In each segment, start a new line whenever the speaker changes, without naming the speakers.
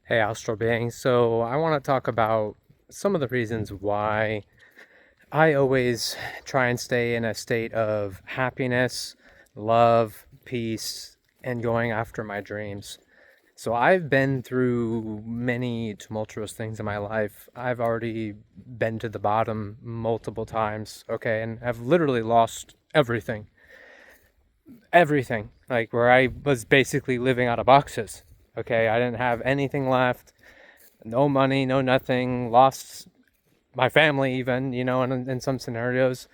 Hey, Astral Being. So, I want to talk about some of the reasons why I always try and stay in a state of happiness, love, peace, and going after my dreams. So, I've been through many tumultuous things in my life. I've already been to the bottom multiple times, okay, and I've literally lost everything. Everything. Like, where I was basically living out of boxes, okay? I didn't have anything left, no money, no nothing, lost my family even, in some scenarios,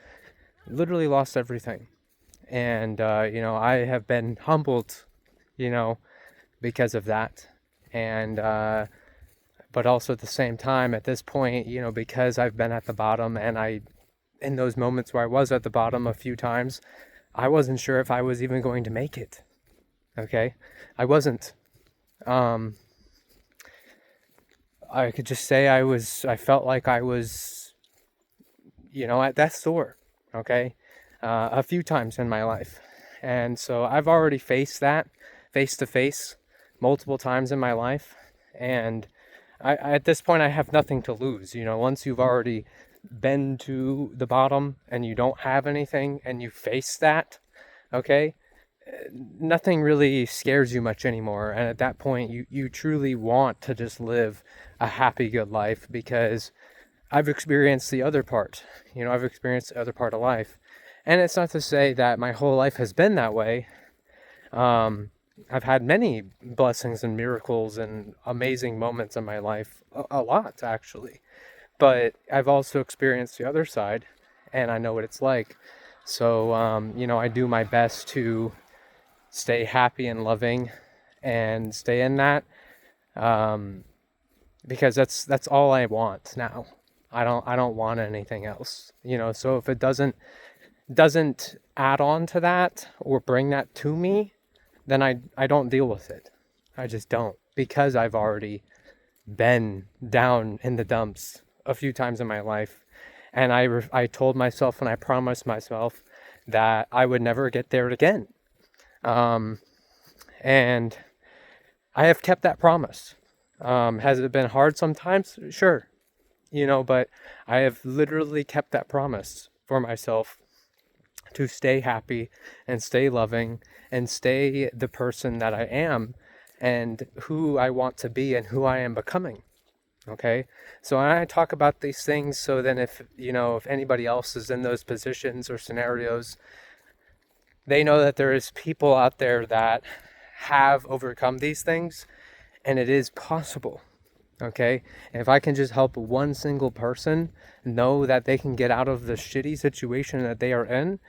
literally lost everything. And, I have been humbled, you know, because of that. And, but also at the same time, at this point, because I've been at the bottom and in those moments where I was at the bottom a few times, I wasn't sure if I was even going to make it. Okay. I wasn't. Um, I could just say I felt like I was, at death's door. Okay. A few times in my life. And so I've already faced that face to face multiple times in my life. And at this point, I have nothing to lose. Once you've already been to the bottom and you don't have anything and you face that, okay, nothing really scares you much anymore. And at that point, you truly want to just live a happy, good life because I've experienced the other part. I've experienced the other part of life. And it's not to say that my whole life has been that way. Um, I've had many blessings and miracles and amazing moments in my life, a lot actually. But I've also experienced the other side, and I know what it's like. So, I do my best to stay happy and loving and stay in that, um, because that's all I want now. I don't want anything else. So if it doesn't add on to that or bring that to me, then I don't deal with it. I just don't, because I've already been down in the dumps a few times in my life. And I told myself and I promised myself that I would never get there again. Um, and I have kept that promise. Has it been hard sometimes? Sure. But I have literally kept that promise for myself to stay happy and stay loving and stay the person that I am and who I want to be and who I am becoming. Okay. So when I talk about these things, so then if anybody else is in those positions or scenarios, they know that there is people out there that have overcome these things and it is possible. Okay. And if I can just help one single person know that they can get out of the shitty situation that they are in,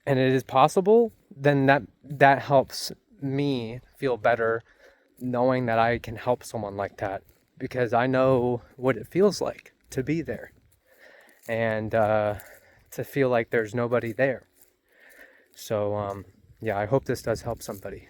and it is possible, then that helps me feel better knowing that I can help someone like that, because I know what it feels like to be there and to feel like there's nobody there. So yeah, I hope this does help somebody.